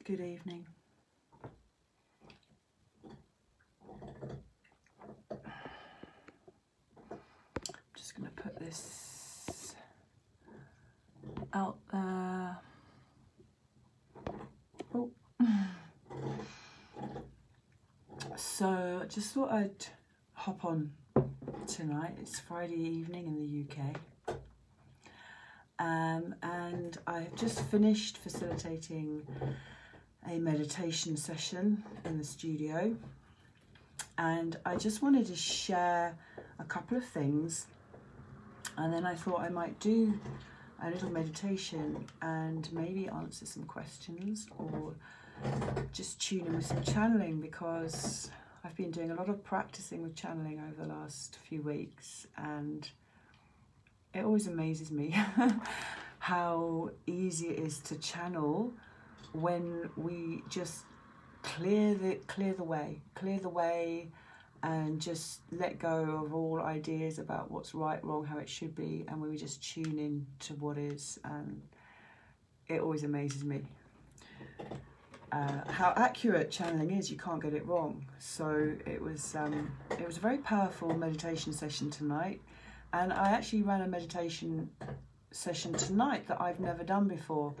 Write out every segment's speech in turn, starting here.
Good evening. I'm just going to put this out there. Oh. So I just thought I'd hop on tonight. It's Friday evening in the UK. And I've just finished facilitating a meditation session in the studio, and I just wanted to share a couple of things, and then I thought I might do a little meditation and maybe answer some questions or just tune in with some channeling, because I've been doing a lot of practicing with channeling over the last few weeks, and it always amazes me how easy it is to channel when we just clear the way and just let go of all ideas about what's right, wrong, how it should be, and when we just tune in to what is. And it always amazes me how accurate channeling is. You can't get it wrong. So it was a very powerful meditation session tonight, and I actually ran a meditation session tonight that I've never done before.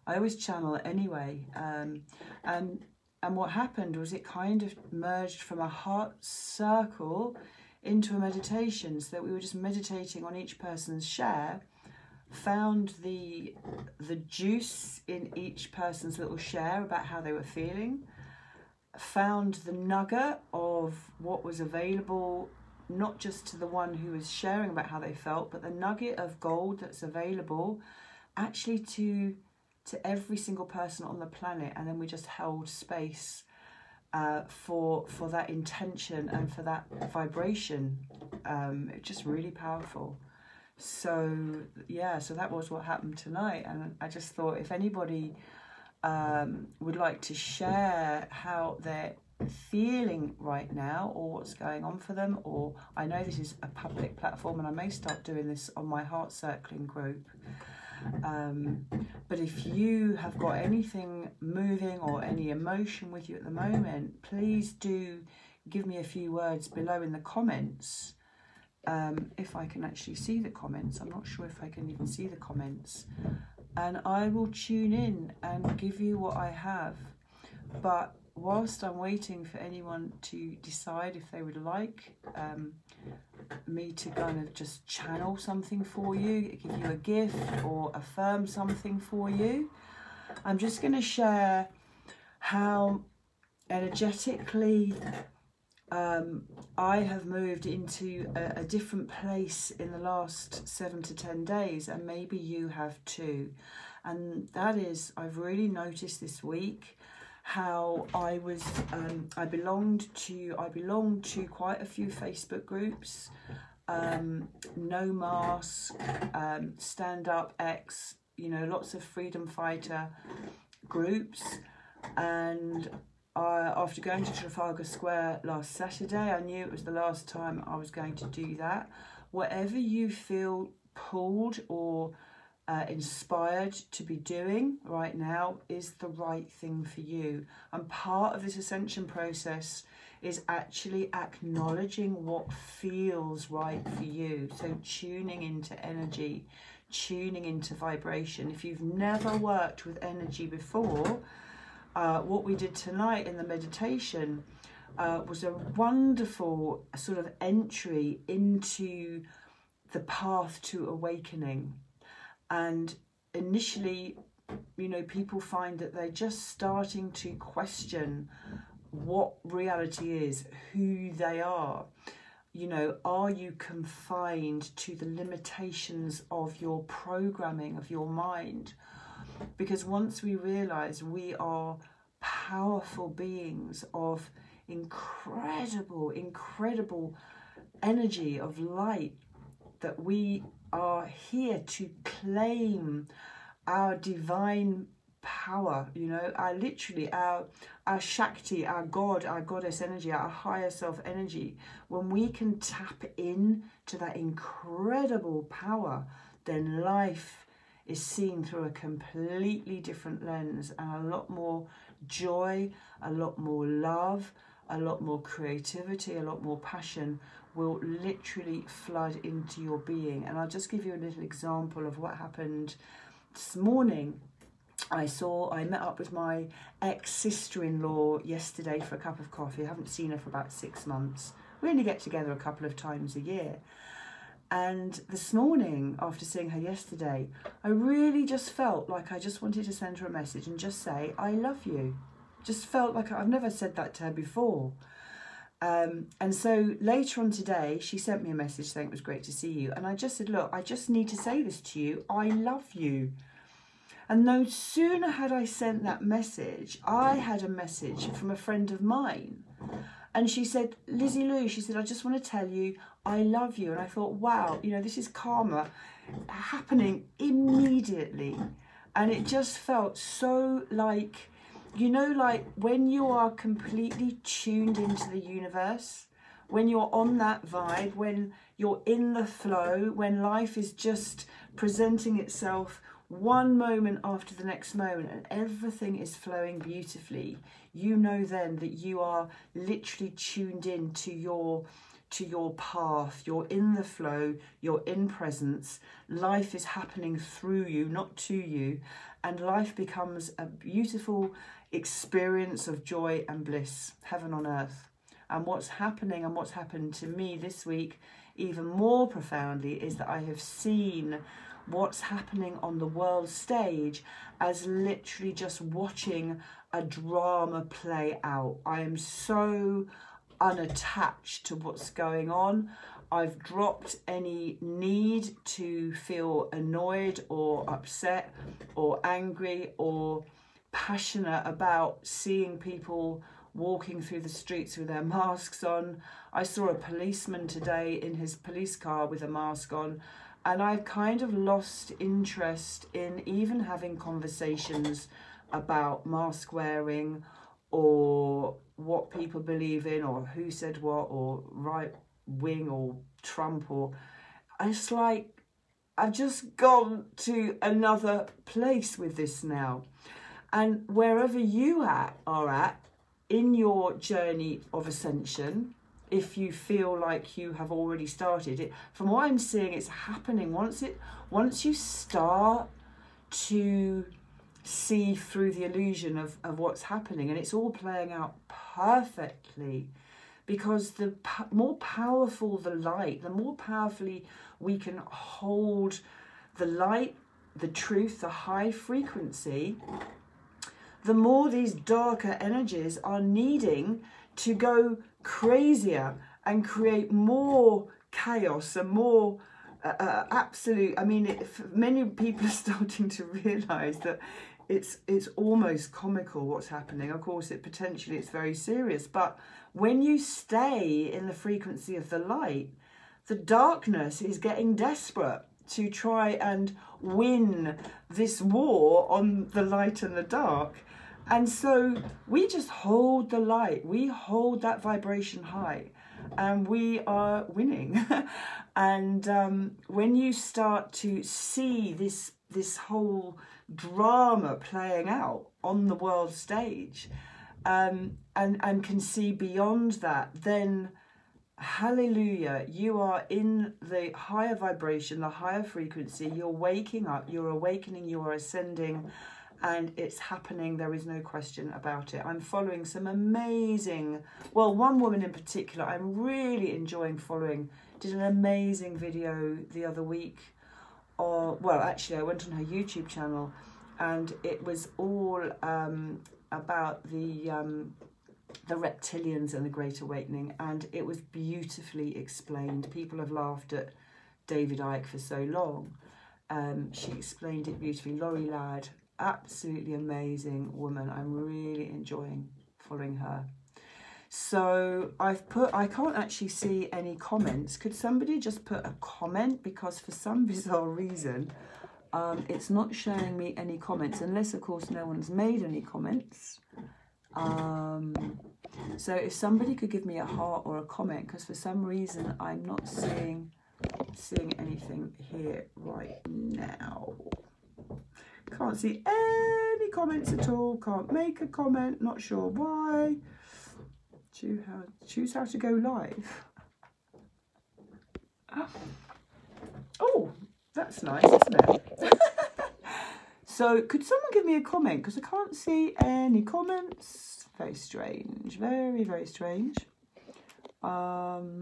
I always channel anyway, and what happened was it kind of merged from a heart circle into a meditation, so that we were just meditating on each person's share, found the juice in each person's little share about how they were feeling, found the nugget of what was available, not just to the one who was sharing about how they felt, but the nugget of gold that's available actually to every single person on the planet. And then we just held space for that intention and for that vibration. It's just really powerful. So yeah, so that was what happened tonight, and I just thought if anybody would like to share how they're feeling right now, or what's going on for them, or I know this is a public platform and I may start doing this on my heart circling group, but if you have got anything moving or any emotion with you at the moment, please do give me a few words below in the comments. If I can actually see the comments, I'm not sure if I can even see the comments, and I will tune in and give you what I have. But whilst I'm waiting for anyone to decide if they would like me to kind of just channel something for you, give you a gift or affirm something for you, I'm just going to share how energetically I have moved into a different place in the last 7 to 10 days, and maybe you have too. And that is, I've really noticed this week how I belonged to quite a few Facebook groups, No Mask, Stand Up X, lots of freedom fighter groups. And after going to Trafalgar Square last Saturday, I knew it was the last time I was going to do that. Whatever you feel pulled or inspired to be doing right now is the right thing for you. And part of this ascension process is actually acknowledging what feels right for you. So tuning into energy, tuning into vibration. If you've never worked with energy before, what we did tonight in the meditation was a wonderful sort of entry into the path to awakening. And initially, people find that they're just starting to question what reality is, who they are. Are you confined to the limitations of your programming, of your mind? Because once we realize we are powerful beings of incredible energy, of light, that we are here to claim our divine power, our Shakti, our God, our goddess energy, our higher self energy. When we can tap in to that incredible power, then life is seen through a completely different lens, and a lot more joy, a lot more love, a lot more creativity, a lot more passion will literally flood into your being. And I'll just give you a little example of what happened this morning. I met up with my ex-sister-in-law yesterday for a cup of coffee. I haven't seen her for about 6 months. We only get together a couple of times a year. And this morning, after seeing her yesterday, I really just felt like I just wanted to send her a message and just say, I love you. Just felt like I've never said that to her before. And so later on today, she sent me a message saying it was great to see you. And I just said, look, I just need to say this to you. I love you. And no sooner had I sent that message, I had a message from a friend of mine. And she said, Lizzie Lou, she said, I just want to tell you, I love you. And I thought, wow, you know, this is karma happening immediately. And it just felt so like, you know, like when you are completely tuned into the universe, when you're on that vibe, when you're in the flow, when life is just presenting itself one moment after the next moment and everything is flowing beautifully, you know then that you are literally tuned in to your path. You're in the flow, you're in presence, life is happening through you, not to you, and life becomes a beautiful experience of joy and bliss, heaven on earth. And what's happening, and what's happened to me this week even more profoundly, is that I have seen what's happening on the world stage as literally just watching a drama play out. I am so unattached to what's going on. I've dropped any need to feel annoyed or upset or angry or passionate about seeing people walking through the streets with their masks on. I saw a policeman today in his police car with a mask on, and I've kind of lost interest in even having conversations about mask wearing or what people believe in or who said what or right wing or Trump, or it's like I've just gone to another place with this now. And wherever you are at in your journey of ascension, if you feel like you have already started it, from what I'm seeing, it's happening once you start to see through the illusion of what's happening, and it's all playing out perfectly, because the more powerful the light, the more powerfully we can hold the light, the truth, the high frequency, the more these darker energies are needing to go crazier and create more chaos and more absolute. I mean, many people are starting to realise that it's almost comical what's happening. Of course, it's very serious. But when you stay in the frequency of the light, the darkness is getting desperate to try and win this war on the light and the dark. And so we just hold the light, we hold that vibration high, and we are winning. And when you start to see this whole drama playing out on the world stage, and can see beyond that, then hallelujah, you are in the higher vibration, the higher frequency, you're waking up, you're awakening, you are ascending, and it's happening. There is no question about it. I'm following some amazing, well, one woman in particular I'm really enjoying following, did an amazing video the other week. Well, actually, I went on her YouTube channel, and it was all about the reptilians and the Great Awakening, and it was beautifully explained. People have laughed at David Icke for so long. She explained it beautifully. Laurie Ladd, absolutely amazing woman. I'm really enjoying following her. So I can't actually see any comments. Could somebody just put a comment, because for some bizarre reason it's not showing me any comments, unless of course no one's made any comments. So if somebody could give me a heart or a comment, because for some reason I'm not seeing anything here right now. Can't see any comments at all. Can't make a comment. Not sure why. Choose how to go live. Oh, that's nice, isn't it? So could someone give me a comment? Because I can't see any comments. Very strange. Very, very strange. Oh.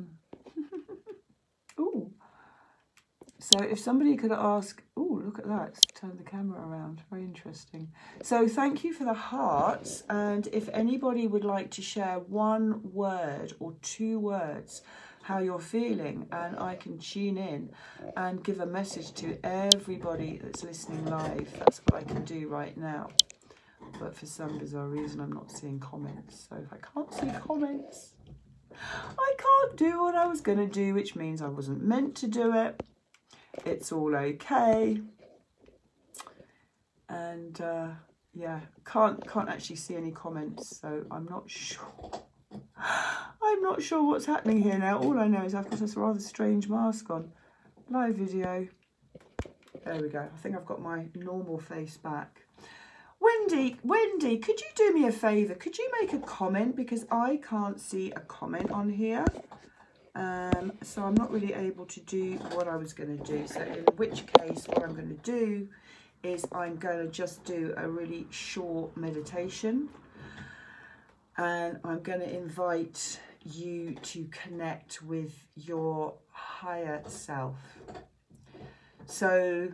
So if somebody could ask, oh, look at that, let's turn the camera around, very interesting. So thank you for the hearts, and if anybody would like to share one word or 2 words, how you're feeling, and I can tune in and give a message to everybody that's listening live. That's what I can do right now. But for some bizarre reason, I'm not seeing comments. So if I can't see comments, I can't do what I was going to do, which means I wasn't meant to do it. It's all okay. And yeah, can't actually see any comments, so I'm not sure. I'm not sure what's happening here now. All I know is I've got this rather strange mask on. Live video. There we go. I think I've got my normal face back. Wendy, could you do me a favour? Could you make a comment? Because I can't see a comment on here. So I'm not really able to do what I was going to do. So in which case, what I'm going to do is I'm going to just do a really short meditation. And I'm going to invite you to connect with your higher self. So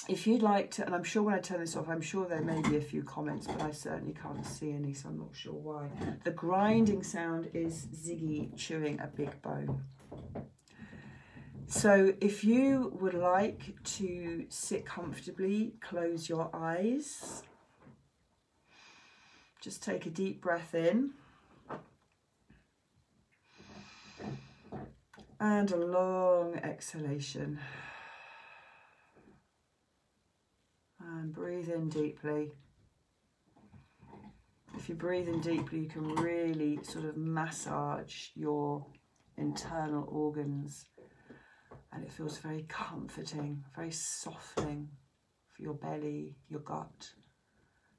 if you'd like to, and I'm sure when I turn this off, I'm sure there may be a few comments, but I certainly can't see any, so I'm not sure why. The grinding sound is Ziggy chewing a big bone. So if you would like to sit comfortably, close your eyes. Just take a deep breath in. And a long exhalation. And breathe in deeply. If you breathe in deeply, you can really sort of massage your internal organs. And it feels very comforting, very softening for your belly, your gut.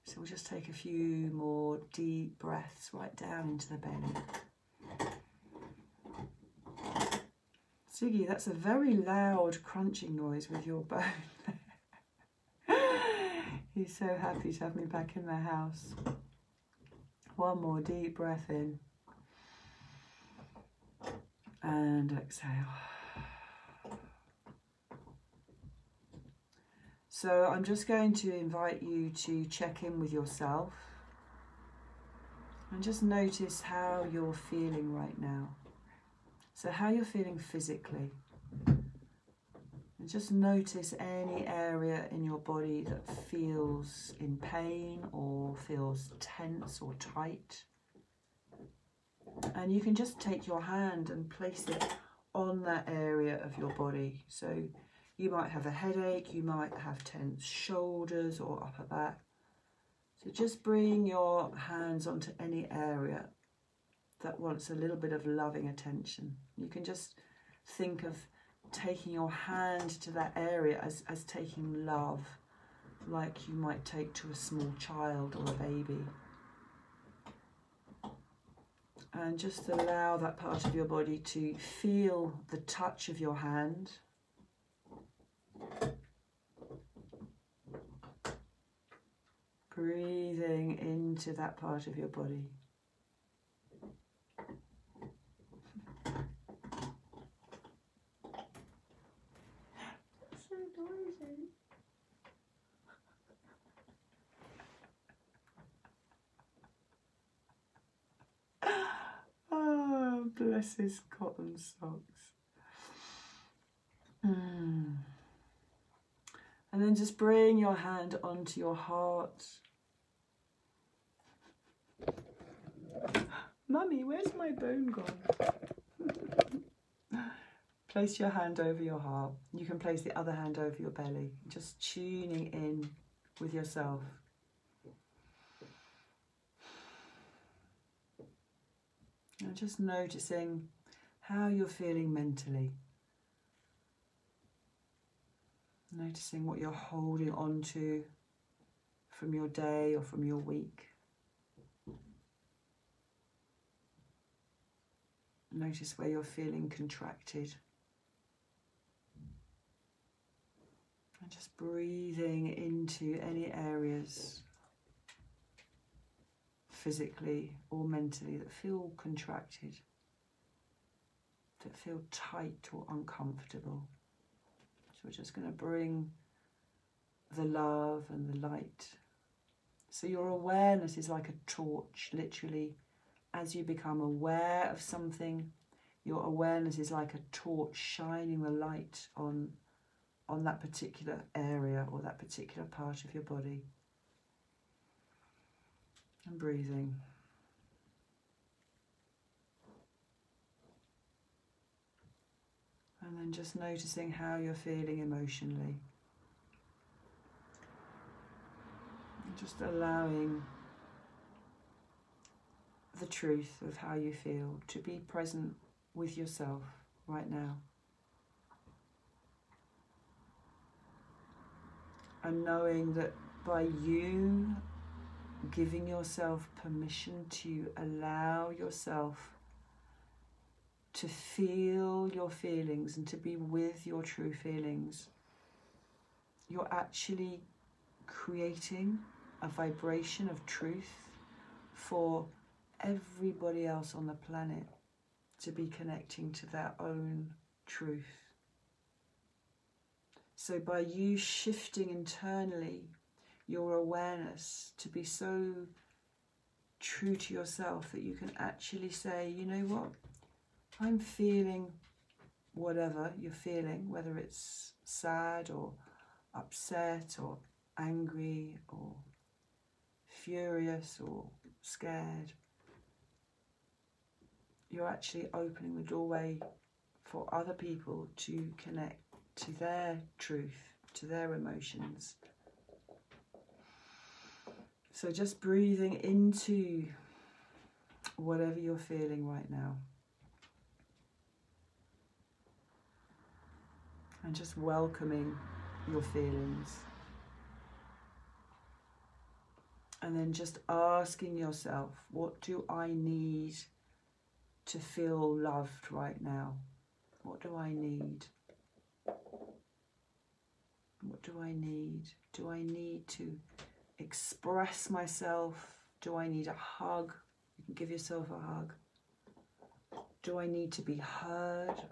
So we'll just take a few more deep breaths right down into the belly. Ziggy, that's a very loud crunching noise with your bone. He's so happy to have me back in the house. One more deep breath in. And exhale. So I'm just going to invite you to check in with yourself. And just notice how you're feeling right now. So how you're feeling physically. And just notice any area in your body that feels in pain or feels tense or tight. And you can just take your hand and place it on that area of your body. So you might have a headache, you might have tense shoulders or upper back. So just bring your hands onto any area that wants a little bit of loving attention. You can just think of taking your hand to that area as taking love, like you might take to a small child or a baby. And just allow that part of your body to feel the touch of your hand. Breathing into that part of your body. Oh, bless his cotton socks. And then just bring your hand onto your heart. Mummy, where's my bone gone? Place your hand over your heart. You can place the other hand over your belly. Just tuning in with yourself. And just noticing how you're feeling mentally. Noticing what you're holding on to, from your day or from your week. Notice where you're feeling contracted. And just breathing into any areas physically or mentally that feel contracted, that feel tight or uncomfortable. So we're just going to bring the love and the light. So your awareness is like a torch, literally. As you become aware of something, your awareness is like a torch shining the light on that particular area or that particular part of your body. And breathing. And then just noticing how you're feeling emotionally. And just allowing the truth of how you feel to be present with yourself right now. And knowing that by you giving yourself permission to allow yourself to feel your feelings and to be with your true feelings, you're actually creating a vibration of truth for everybody else on the planet to be connecting to their own truth. So by you shifting internally your awareness to be so true to yourself that you can actually say, you know what, I'm feeling whatever you're feeling, whether it's sad or upset or angry or furious or scared. You're actually opening the doorway for other people to connect to their truth, to their emotions. So just breathing into whatever you're feeling right now. And just welcoming your feelings. And then just asking yourself, what do I need to feel loved right now? What do I need? What do I need? Do I need to express myself? Do I need a hug? You can give yourself a hug. Do I need to be heard?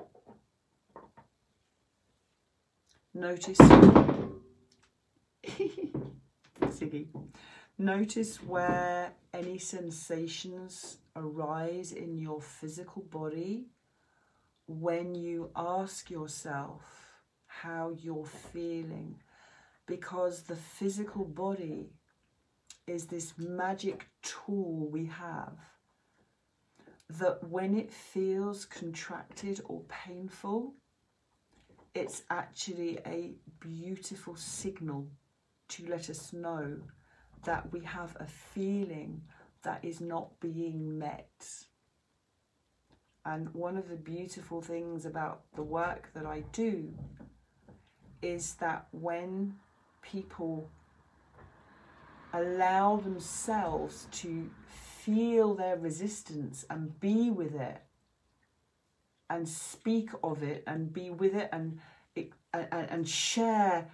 Notice, Siggy. Notice where any sensations arise in your physical body when you ask yourself how you're feeling, because the physical body is this magic tool we have that when it feels contracted or painful, it's actually a beautiful signal to let us know that we have a feeling that is not being met. And one of the beautiful things about the work that I do is that when people allow themselves to feel their resistance and be with it and speak of it and be with it and share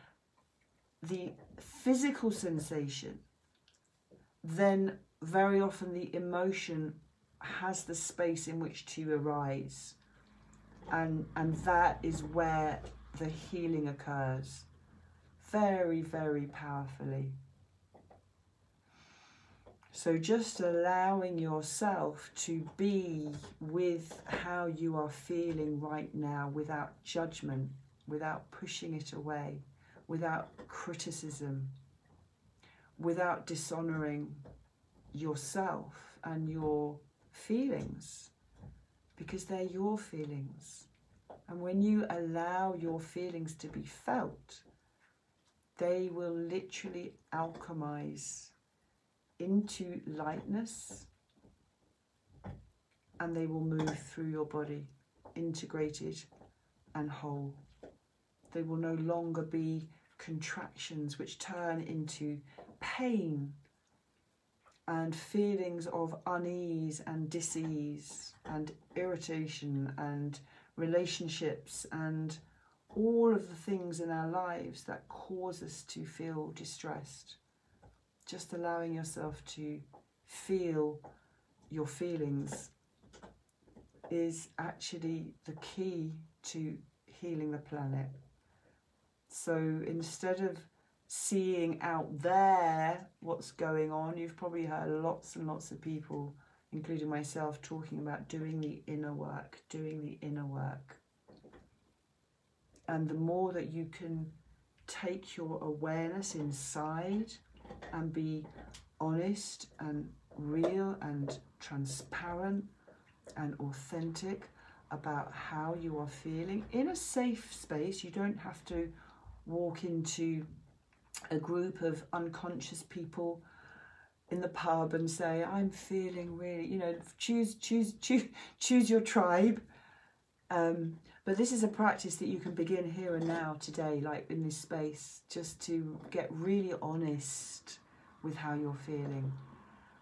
the physical sensation, then very often the emotion has the space in which to arise, and that is where the healing occurs very, very powerfully. So just allowing yourself to be with how you are feeling right now without judgment, without pushing it away, without criticism, without dishonouring yourself and your feelings, because they're your feelings. And when you allow your feelings to be felt, they will literally alchemize into lightness, and they will move through your body integrated and whole. They will no longer be contractions which turn into pain and feelings of unease and dis-ease and irritation and relationships and all of the things in our lives that cause us to feel distressed. Just allowing yourself to feel your feelings is actually the key to healing the planet. So instead of seeing out there what's going on, you've probably heard lots and lots of people, including myself, talking about doing the inner work, doing the inner work. And the more that you can take your awareness inside and be honest and real and transparent and authentic about how you are feeling in a safe space. You don't have to walk into a group of unconscious people in the pub and say, I'm feeling really, you know, choose your tribe. But this is a practice that you can begin here and now today, like in this space, just to get really honest with how you're feeling.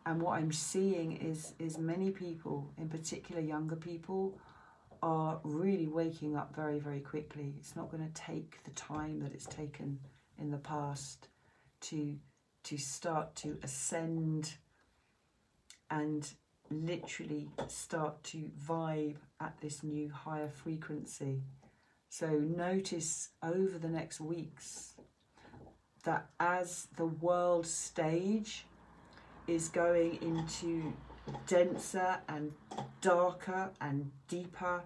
And what I'm seeing is many people, in particular younger people, are really waking up very, very quickly. It's not going to take the time that it's taken in the past to start to ascend and literally start to vibe at this new higher frequency. So notice over the next weeks that as the world stage is going into denser and darker and deeper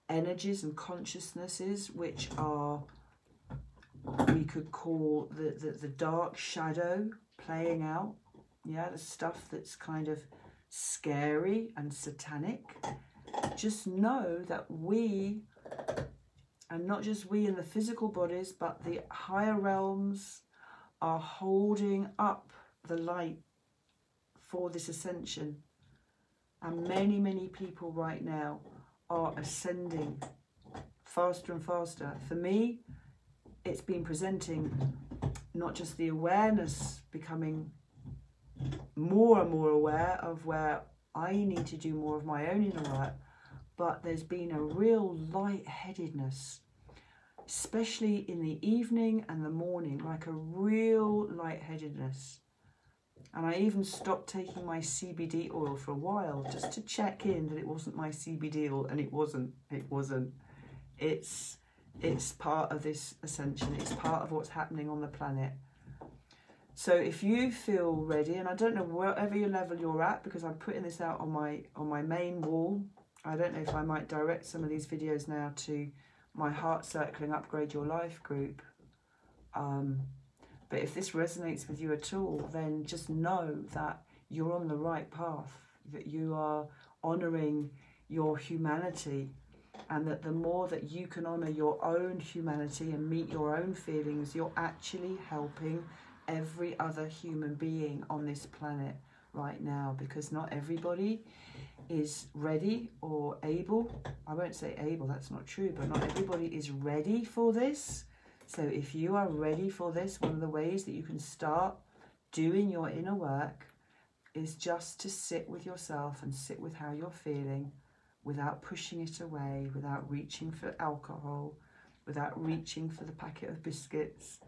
energies and consciousnesses, which are, we could call the dark shadow playing out, yeah, the stuff that's kind of scary and satanic. Just know that we, and not just we in the physical bodies, but the higher realms are holding up the light for this ascension. And many, many people right now are ascending faster and faster. For me, it's been presenting not just the awareness, becoming more and more aware of where I need to do more of my own inner work, but there's been a real lightheadedness, especially in the evening and the morning, like a real lightheadedness. And I even stopped taking my CBD oil for a while just to check in that it wasn't my CBD oil, and it wasn't. It's part of this ascension. It's part of what's happening on the planet. So if you feel ready, and I don't know whatever your level you're at, because I'm putting this out on my main wall. I don't know if I might direct some of these videos now to my Heart Circling Upgrade Your Life group. But if this resonates with you at all, then just know that you're on the right path, that you are honouring your humanity, and that the more that you can honour your own humanity and meet your own feelings, you're actually helping every other human being on this planet right now, because not everybody is ready or able. I won't say able, that's not true, but not everybody is ready for this. So if you are ready for this, one of the ways that you can start doing your inner work is just to sit with yourself and sit with how you're feeling without pushing it away, without reaching for alcohol, without reaching for the packet of biscuits,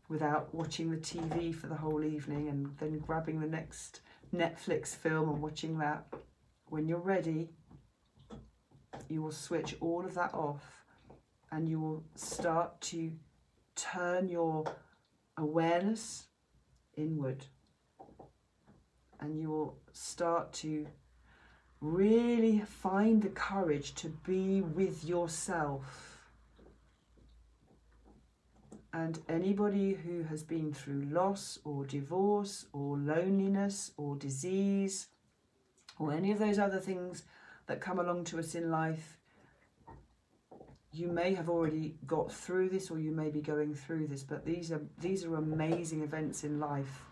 without watching the TV for the whole evening and then grabbing the next Netflix film and watching that. When you're ready, you will switch all of that off and you will start to turn your awareness inward, and you will start to really find the courage to be with yourself. And anybody who has been through loss or divorce or loneliness or disease or any of those other things that come along to us in life, you may have already got through this, or you may be going through this, but these are amazing events in life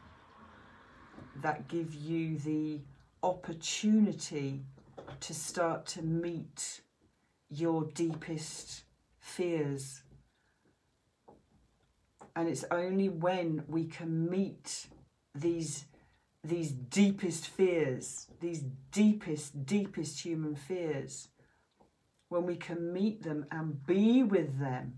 that give you the opportunity to start to meet your deepest fears And it's only when we can meet these deepest fears, these deepest human fears, when we can meet them and be with them.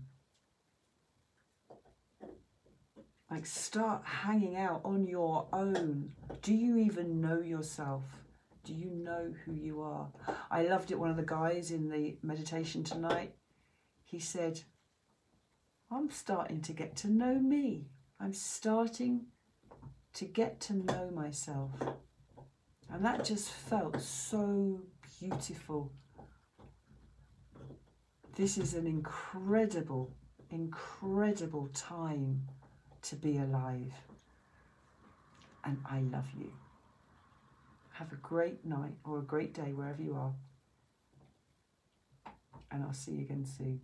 Like, start hanging out on your own. Do you even know yourself? Do you know who you are? I loved it. One of the guys in the meditation tonight, he said, I'm starting to get to know me. I'm starting to get to know myself. And that just felt so beautiful. This is an incredible, incredible time to be alive. And I love you. Have a great night or a great day wherever you are. And I'll see you again soon.